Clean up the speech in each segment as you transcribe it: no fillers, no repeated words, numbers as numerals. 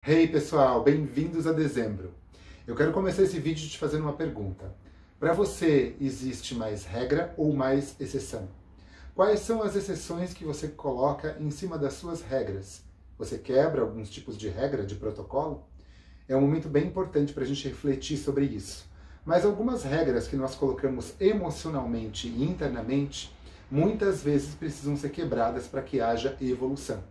Hey pessoal, bem-vindos a dezembro. Eu quero começar esse vídeo te fazendo uma pergunta. Para você, existe mais regra ou mais exceção? Quais são as exceções que você coloca em cima das suas regras? Você quebra alguns tipos de regra, de protocolo? É um momento bem importante para a gente refletir sobre isso. Mas algumas regras que nós colocamos emocionalmente e internamente, muitas vezes precisam ser quebradas para que haja evolução.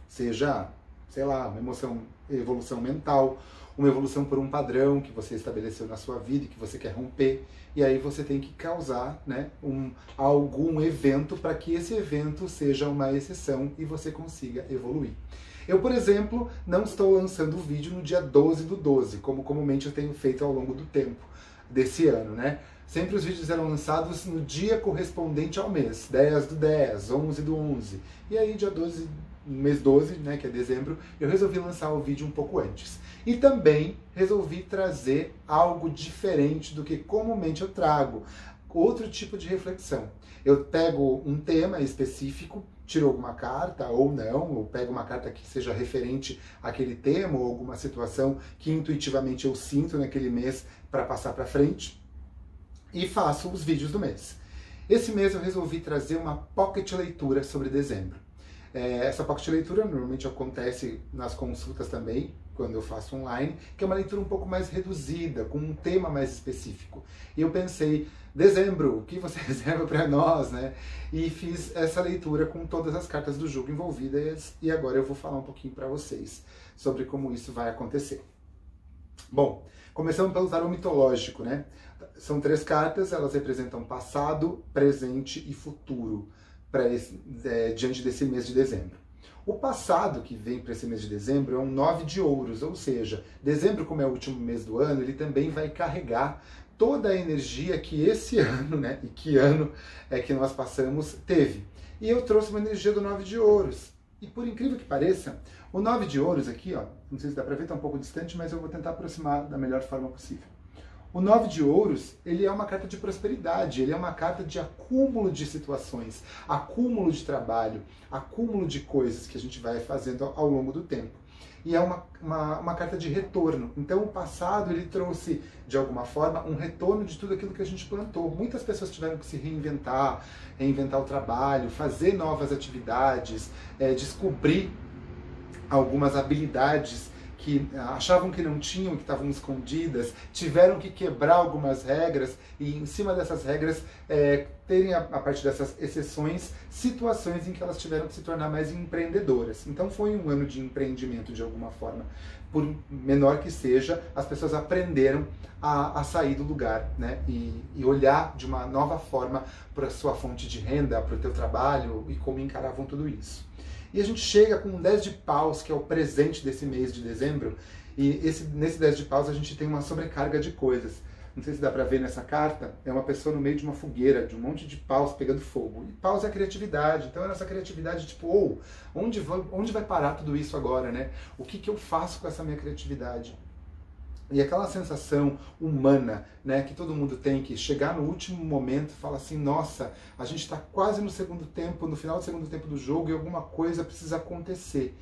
Seja, sei lá, evolução mental, uma evolução por um padrão que você estabeleceu na sua vida e que você quer romper, e aí você tem que causar, né, algum evento para que esse evento seja uma exceção e você consiga evoluir. Eu, por exemplo, não estou lançando o vídeo no dia 12/12, como comumente eu tenho feito ao longo do tempo desse ano, né? Sempre os vídeos eram lançados no dia correspondente ao mês, 10/10, 11/11. E aí, dia 12, mês 12, né, que é dezembro, eu resolvi lançar o vídeo um pouco antes. E também resolvi trazer algo diferente do que comumente eu trago, outro tipo de reflexão. Eu pego um tema específico, tiro alguma carta ou não, ou pego uma carta que seja referente àquele tema ou alguma situação que intuitivamente eu sinto naquele mês para passar para frente e faço os vídeos do mês. Esse mês eu resolvi trazer uma pocket leitura sobre dezembro. Essa pocket leitura normalmente acontece nas consultas também, quando eu faço online, que é uma leitura um pouco mais reduzida, com um tema mais específico. E eu pensei, dezembro, o que você reserva para nós, né? E fiz essa leitura com todas as cartas do jogo envolvidas e agora eu vou falar um pouquinho para vocês sobre como isso vai acontecer. Bom, começando pelo tarô mitológico, né? São 3 cartas, elas representam passado, presente e futuro diante desse mês de dezembro. O passado que vem para esse mês de dezembro é um 9 de ouros, ou seja, dezembro, como é o último mês do ano, ele também vai carregar toda a energia que esse ano, né, e que ano é que nós passamos, teve. E eu trouxe uma energia do 9 de ouros. E por incrível que pareça, o 9 de ouros aqui, ó, não sei se dá para ver, está um pouco distante, mas eu vou tentar aproximar da melhor forma possível. O 9 de ouros, ele é uma carta de prosperidade, ele é uma carta de acúmulo de situações, acúmulo de trabalho, acúmulo de coisas que a gente vai fazendo ao longo do tempo. E é uma carta de retorno. Então o passado, ele trouxe, de alguma forma, um retorno de tudo aquilo que a gente plantou. Muitas pessoas tiveram que se reinventar o trabalho, fazer novas atividades, descobrir algumas habilidades que achavam que não tinham, que estavam escondidas, tiveram que quebrar algumas regras e, em cima dessas regras, terem, a partir dessas exceções, situações em que elas tiveram que se tornar mais empreendedoras. Então foi um ano de empreendimento, de alguma forma. Por menor que seja, as pessoas aprenderam a sair do lugar, né? E olhar de uma nova forma para a sua fonte de renda, para o teu trabalho e como encaravam tudo isso. E a gente chega com um 10 de paus, que é o presente desse mês de dezembro, e nesse 10 de paus a gente tem uma sobrecarga de coisas. Não sei se dá pra ver nessa carta, é uma pessoa no meio de uma fogueira, de um monte de paus pegando fogo. E paus é a criatividade, então é nossa criatividade, tipo, onde vai parar tudo isso agora, né? O que eu faço com essa minha criatividade? E aquela sensação humana, né, que todo mundo tem, que chegar no último momento e falar assim, nossa, a gente está quase no segundo tempo, no final do segundo tempo do jogo e alguma coisa precisa acontecer.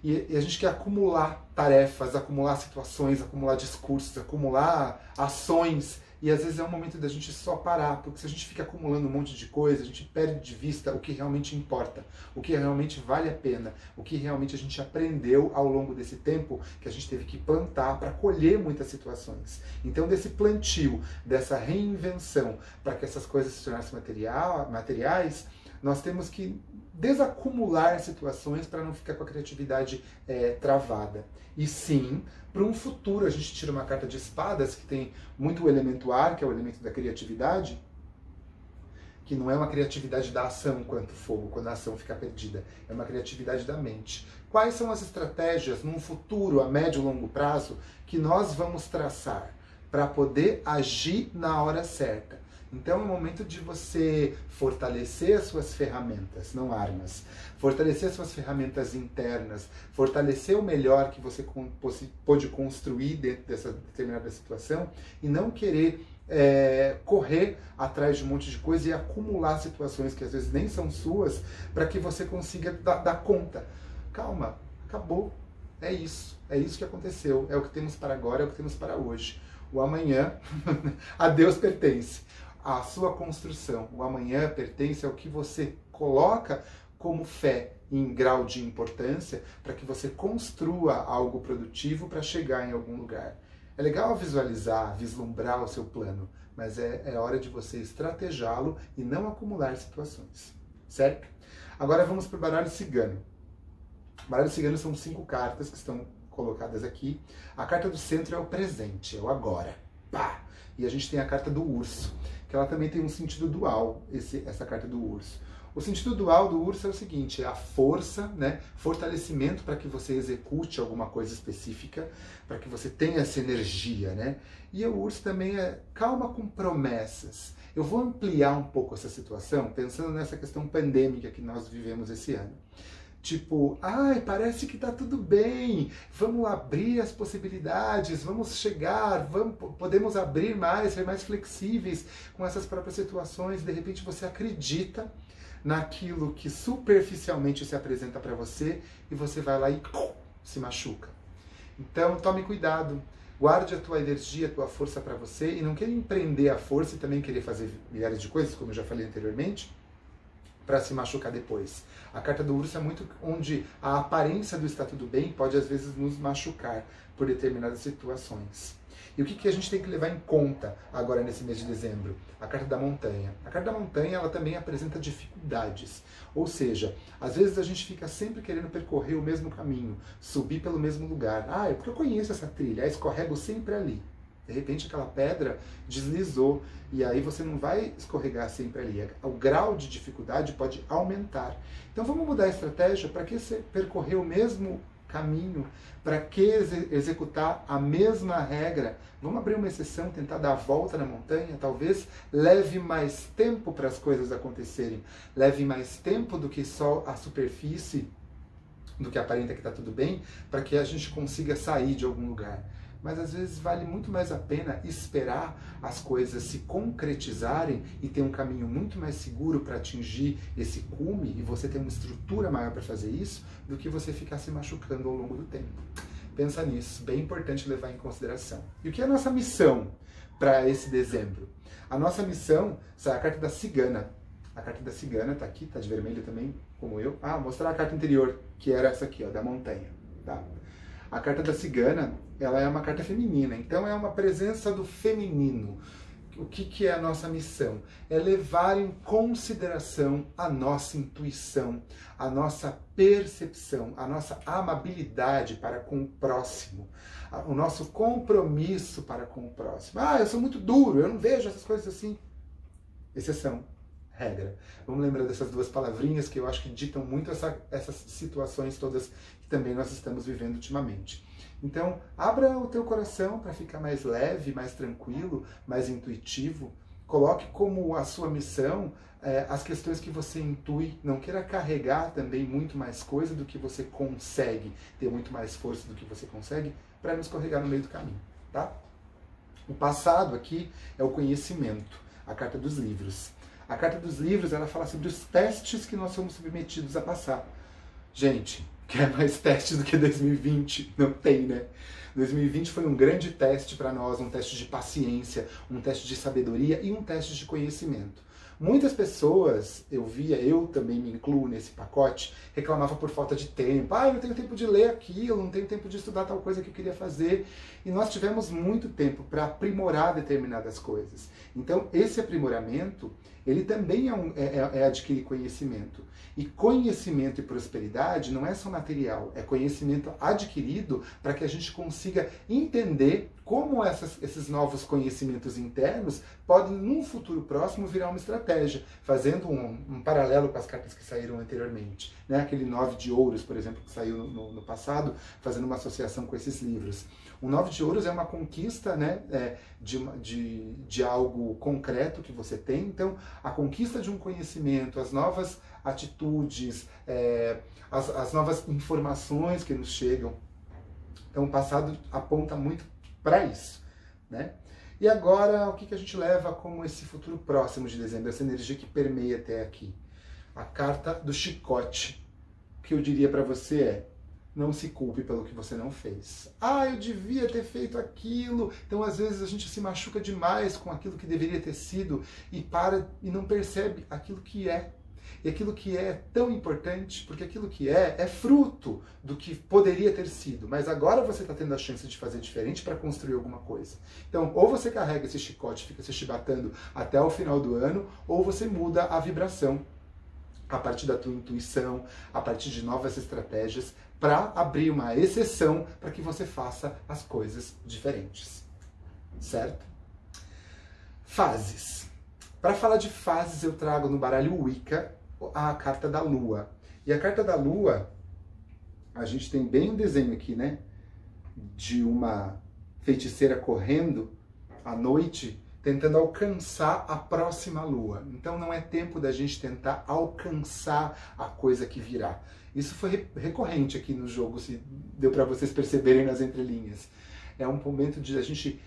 E a gente quer acumular tarefas, acumular situações, acumular discursos, acumular ações. E às vezes é um momento da gente só parar, porque se a gente fica acumulando um monte de coisa, a gente perde de vista o que realmente importa, o que realmente vale a pena, o que realmente a gente aprendeu ao longo desse tempo que a gente teve que plantar para colher muitas situações. Então, desse plantio, dessa reinvenção, para que essas coisas se tornassem materiais, nós temos que desacumular situações para não ficar com a criatividade travada. E sim, para um futuro, a gente tira uma carta de espadas, que tem muito o elemento ar, que é o elemento da criatividade, que não é uma criatividade da ação quanto fogo, quando a ação fica perdida, é uma criatividade da mente. Quais são as estratégias num futuro, a médio e longo prazo, que nós vamos traçar para poder agir na hora certa? Então é o momento de você fortalecer as suas ferramentas, não armas. Fortalecer as suas ferramentas internas, fortalecer o melhor que você pôde construir dentro dessa determinada situação e não querer correr atrás de um monte de coisa e acumular situações que às vezes nem são suas para que você consiga dar conta. Calma, acabou. É isso que aconteceu, é o que temos para agora, é o que temos para hoje. O amanhã a Deus pertence, a sua construção. O amanhã pertence ao que você coloca como fé em grau de importância para que você construa algo produtivo para chegar em algum lugar. É legal visualizar, vislumbrar o seu plano, mas é hora de você estrategá-lo e não acumular situações, certo? Agora vamos para o baralho cigano. O baralho cigano são 5 cartas que estão colocadas aqui. A carta do centro é o presente, é o agora. Pá! E a gente tem a carta do urso, que ela também tem um sentido dual, essa carta do urso. O sentido dual do urso é o seguinte, é a força, né? Fortalecimento para que você execute alguma coisa específica, para que você tenha essa energia, né? E o urso também é calma com promessas. Eu vou ampliar um pouco essa situação, pensando nessa questão pandêmica que nós vivemos esse ano. Tipo, ai, parece que tá tudo bem, vamos abrir as possibilidades, vamos chegar, podemos abrir mais, ser mais flexíveis com essas próprias situações. De repente você acredita naquilo que superficialmente se apresenta para você e você vai lá e se machuca. Então tome cuidado, guarde a tua energia, a tua força para você e não queira empreender a força e também querer fazer milhares de coisas, como eu já falei anteriormente, para se machucar depois. A carta do urso é muito onde a aparência do está tudo bem pode às vezes nos machucar por determinadas situações. E o que a gente tem que levar em conta agora nesse mês de dezembro? A carta da montanha. A carta da montanha ela também apresenta dificuldades. Ou seja, às vezes a gente fica sempre querendo percorrer o mesmo caminho, subir pelo mesmo lugar. Ah, é porque eu conheço essa trilha, escorrego sempre ali. De repente aquela pedra deslizou e aí você não vai escorregar sempre ali. O grau de dificuldade pode aumentar. Então vamos mudar a estratégia. Para que você percorrer o mesmo caminho? Para que executar a mesma regra? Vamos abrir uma exceção, tentar dar a volta na montanha? Talvez leve mais tempo para as coisas acontecerem. Leve mais tempo do que só a superfície, do que aparenta que está tudo bem, para que a gente consiga sair de algum lugar. Mas às vezes vale muito mais a pena esperar as coisas se concretizarem e ter um caminho muito mais seguro para atingir esse cume e você ter uma estrutura maior para fazer isso, do que você ficar se machucando ao longo do tempo. Pensa nisso, bem importante levar em consideração. E o que é a nossa missão para esse dezembro? A nossa missão é a carta da cigana. A carta da cigana está aqui, está de vermelho também, como eu. Ah, vou mostrar a carta anterior, que era essa aqui, ó, da montanha. Tá? A carta da cigana, ela é uma carta feminina, então é uma presença do feminino. O que é a nossa missão? É levar em consideração a nossa intuição, a nossa percepção, a nossa amabilidade para com o próximo, o nosso compromisso para com o próximo. Ah, eu sou muito duro, eu não vejo essas coisas assim. Exceção, regra. Vamos lembrar dessas duas palavrinhas que eu acho que ditam muito essas situações todas que também nós estamos vivendo ultimamente. Então, abra o teu coração para ficar mais leve, mais tranquilo, mais intuitivo. Coloque como a sua missão as questões que você intui. Não queira carregar também muito mais coisa do que você consegue, ter muito mais força do que você consegue, para não escorregar no meio do caminho, tá? O passado aqui é o conhecimento, a carta dos livros. A carta dos livros, ela fala sobre os testes que nós somos submetidos a passar. Gente, quer mais testes do que 2020? Não tem, né? 2020 foi um grande teste para nós, um teste de paciência, um teste de sabedoria e um teste de conhecimento. Muitas pessoas, eu também me incluo nesse pacote, reclamavam por falta de tempo. Ah, eu não tenho tempo de ler aquilo, não tenho tempo de estudar tal coisa que eu queria fazer. E nós tivemos muito tempo para aprimorar determinadas coisas. Então, esse aprimoramento, ele também é adquirir conhecimento. E conhecimento e prosperidade não é só material, é conhecimento adquirido para que a gente consiga entender como esses novos conhecimentos internos podem, num futuro próximo, virar uma estratégia, fazendo um paralelo com as cartas que saíram anteriormente. Né? Aquele 9 de ouros, por exemplo, que saiu no passado, fazendo uma associação com esses livros. O 9 de ouros é uma conquista, né, de algo concreto que você tem. Então, a conquista de um conhecimento, as novas atitudes, as novas informações que nos chegam. Então, o passado aponta muito para isso, né? E agora, o que a gente leva como esse futuro próximo de dezembro, essa energia que permeia até aqui? A carta do chicote. O que eu diria para você é: não se culpe pelo que você não fez. Ah, eu devia ter feito aquilo. Então, às vezes, a gente se machuca demais com aquilo que deveria ter sido e para e não percebe aquilo que é. E aquilo que é tão importante, porque aquilo que é fruto do que poderia ter sido. Mas agora você está tendo a chance de fazer diferente para construir alguma coisa. Então, ou você carrega esse chicote, fica se chibatando até o final do ano, ou você muda a vibração a partir da tua intuição, a partir de novas estratégias, para abrir uma exceção para que você faça as coisas diferentes. Certo? Fases. Para falar de fases, eu trago no baralho Wicca a carta da Lua. E a carta da Lua, a gente tem bem um desenho aqui, né? De uma feiticeira correndo à noite, tentando alcançar a próxima lua. Então não é tempo da gente tentar alcançar a coisa que virá. Isso foi recorrente aqui no jogo, se deu para vocês perceberem nas entrelinhas. É um momento de a gente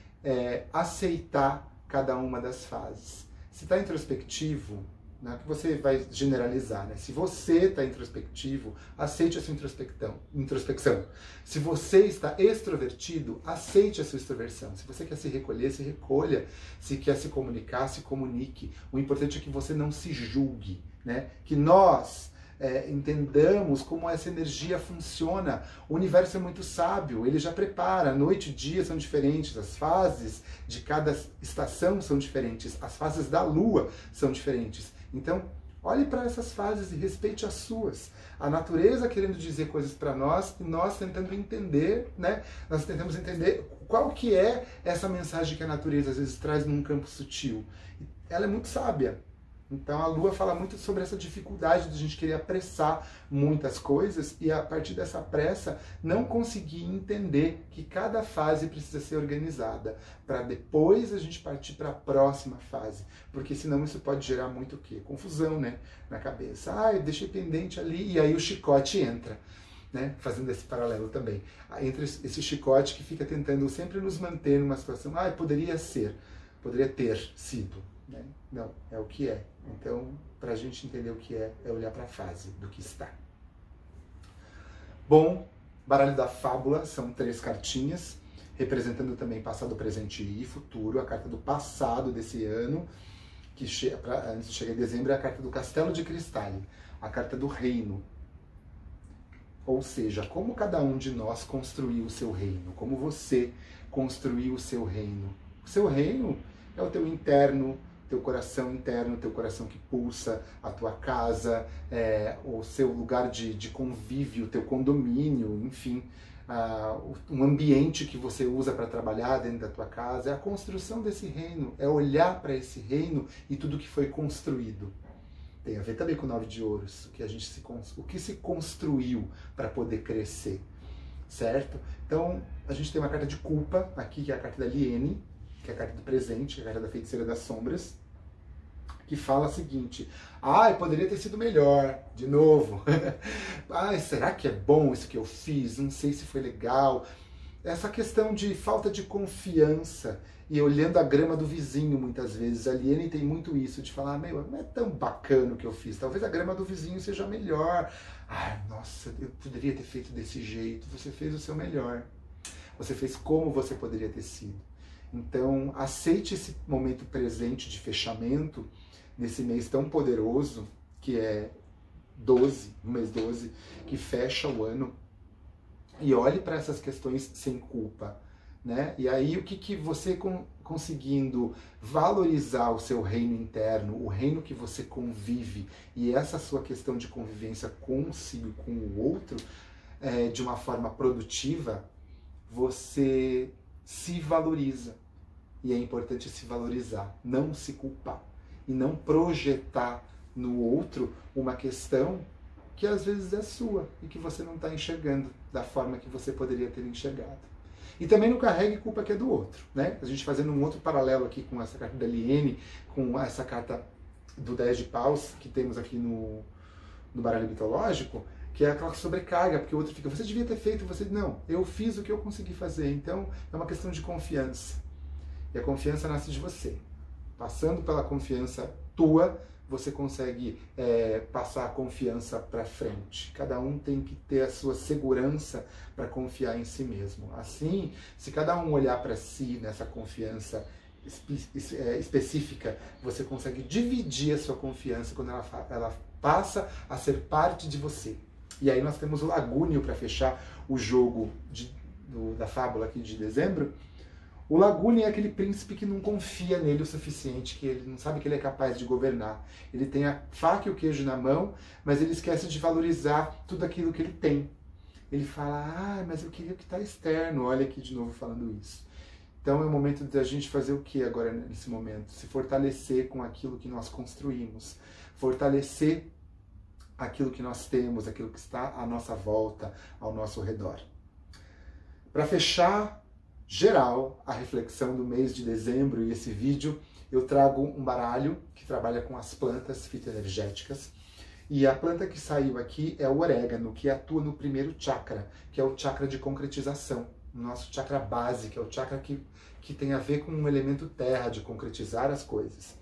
aceitar cada uma das fases. Se está introspectivo, não é que você vai generalizar, né? Se você está introspectivo, aceite a sua introspecção. Se você está extrovertido, aceite a sua extroversão. Se você quer se recolher, se recolha. Se quer se comunicar, se comunique. O importante é que você não se julgue, né? Que nós entendamos como essa energia funciona. O universo é muito sábio, ele já prepara. Noite e dia são diferentes, as fases de cada estação são diferentes, as fases da Lua são diferentes. Então, olhe para essas fases e respeite as suas. A natureza querendo dizer coisas para nós e nós tentando entender, né? Nós tentamos entender qual que é essa mensagem que a natureza às vezes traz num campo sutil. Ela é muito sábia. Então a Lua fala muito sobre essa dificuldade de a gente querer apressar muitas coisas e a partir dessa pressa não conseguir entender que cada fase precisa ser organizada para depois a gente partir para a próxima fase, porque senão isso pode gerar muito o quê? Confusão, né? Na cabeça. Ah, eu deixei pendente ali e aí o chicote entra. Né? Fazendo esse paralelo também. Entre esse chicote que fica tentando sempre nos manter numa situação, poderia ser, poderia ter sido. Né? Não, é o que é. Então, para a gente entender o que é olhar para a fase do que está. Bom, baralho da fábula, são 3 cartinhas, representando também passado, presente e futuro. A carta do passado desse ano, que antes de chegar em dezembro, é a carta do Castelo de Cristal, a carta do reino. Ou seja, como cada um de nós construiu o seu reino, como você construiu o seu reino. O seu reino é o teu interno, teu coração interno, teu coração que pulsa, a tua casa, o seu lugar de convívio, teu condomínio, enfim, um ambiente que você usa para trabalhar dentro da tua casa. É a construção desse reino, é olhar para esse reino e tudo que foi construído. Tem a ver também com o 9 de ouros, o que se construiu para poder crescer, certo? Então, a gente tem uma carta de culpa aqui, que é a carta da Liene, que é a carta do presente, que é a carta da feiticeira das sombras, que fala o seguinte: poderia ter sido melhor, de novo. Será que é bom isso que eu fiz? Não sei se foi legal. Essa questão de falta de confiança e olhando a grama do vizinho muitas vezes. A Liene tem muito isso, de falar, não é tão bacana o que eu fiz, talvez a grama do vizinho seja melhor. Nossa, eu poderia ter feito desse jeito. Você fez o seu melhor. Você fez como você poderia ter sido. Então, aceite esse momento presente de fechamento, nesse mês tão poderoso, que é 12, o mês 12, que fecha o ano, e olhe para essas questões sem culpa, né? E aí, o que você conseguindo valorizar o seu reino interno, o reino que você convive, e essa sua questão de convivência consigo e com o outro, de uma forma produtiva, você se valoriza. E é importante se valorizar, não se culpar. E não projetar no outro uma questão que às vezes é sua e que você não está enxergando da forma que você poderia ter enxergado. E também não carregue culpa que é do outro, né? A gente fazendo um outro paralelo aqui com essa carta da Liene, com essa carta do 10 de paus que temos aqui no baralho mitológico, que é aquela sobrecarga, porque o outro fica, você devia ter feito, não, eu fiz o que eu consegui fazer. Então é uma questão de confiança. E a confiança nasce de você. Passando pela confiança tua, você consegue passar a confiança para frente. Cada um tem que ter a sua segurança para confiar em si mesmo. Assim, se cada um olhar para si nessa confiança específica, você consegue dividir a sua confiança quando ela passa a ser parte de você. E aí nós temos o Lagúnio para fechar o jogo da fábula aqui de dezembro. O Lagúnio é aquele príncipe que não confia nele o suficiente, que ele não sabe que ele é capaz de governar. Ele tem a faca e o queijo na mão, mas ele esquece de valorizar tudo aquilo que ele tem. Ele fala, mas eu queria que está externo. Olha aqui de novo falando isso. Então é o momento da gente fazer o que agora nesse momento? Se fortalecer com aquilo que nós construímos. Fortalecer aquilo que nós temos, aquilo que está à nossa volta, ao nosso redor. Para fechar, geral, a reflexão do mês de dezembro e esse vídeo, eu trago um baralho que trabalha com as plantas fitoenergéticas. E a planta que saiu aqui é o orégano, que atua no primeiro chakra, que é o chakra de concretização. O nosso chakra base, que é o chakra que tem a ver com o elemento terra, de concretizar as coisas.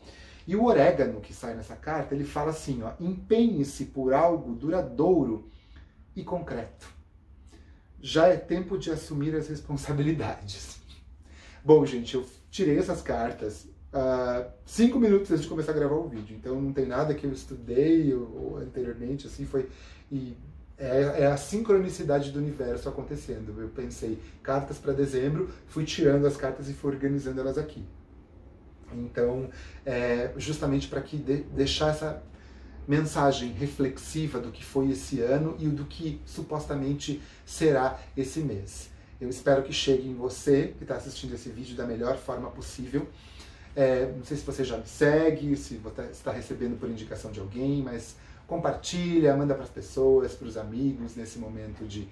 E o orégano que sai nessa carta, ele fala assim, empenhe-se por algo duradouro e concreto. Já é tempo de assumir as responsabilidades. Bom, gente, eu tirei essas cartas 5 minutos antes de começar a gravar o vídeo, então não tem nada que eu estudei ou anteriormente, assim, foi... É a sincronicidade do universo acontecendo. Eu pensei, cartas para dezembro, fui tirando as cartas e fui organizando elas aqui. Então, justamente para deixar essa mensagem reflexiva do que foi esse ano e do que supostamente será esse mês. Eu espero que chegue em você que está assistindo esse vídeo da melhor forma possível. Não sei se você já me segue, se você está recebendo por indicação de alguém, mas compartilha, manda para as pessoas, para os amigos, nesse momento de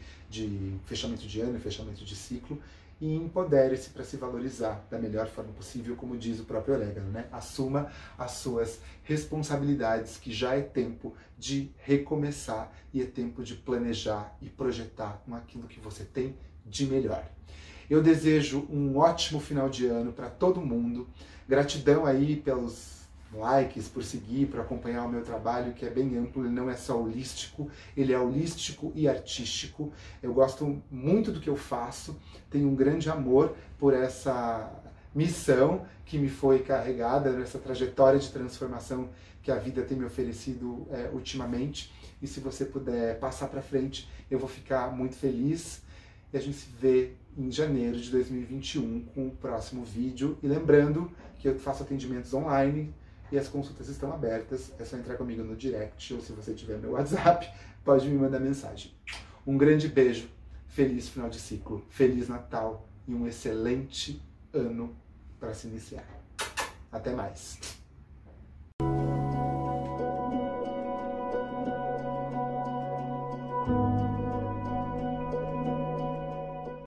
fechamento de ano, fechamento de ciclo, e empodere-se para se valorizar da melhor forma possível, como diz o próprio orégano, né? Assuma as suas responsabilidades, que já é tempo de recomeçar e é tempo de planejar e projetar com aquilo que você tem de melhor. Eu desejo um ótimo final de ano para todo mundo. Gratidão aí pelos likes, por seguir, por acompanhar o meu trabalho, que é bem amplo, ele não é só holístico, ele é holístico e artístico. Eu gosto muito do que eu faço, tenho um grande amor por essa missão que me foi carregada, nessa trajetória de transformação que a vida tem me oferecido ultimamente. E se você puder passar para frente, eu vou ficar muito feliz. E a gente se vê em janeiro de 2021 com o próximo vídeo. E lembrando que eu faço atendimentos online, e as consultas estão abertas, é só entrar comigo no direct, ou se você tiver meu WhatsApp, pode me mandar mensagem. Um grande beijo, feliz final de ciclo, Feliz Natal e um excelente ano para se iniciar. Até mais!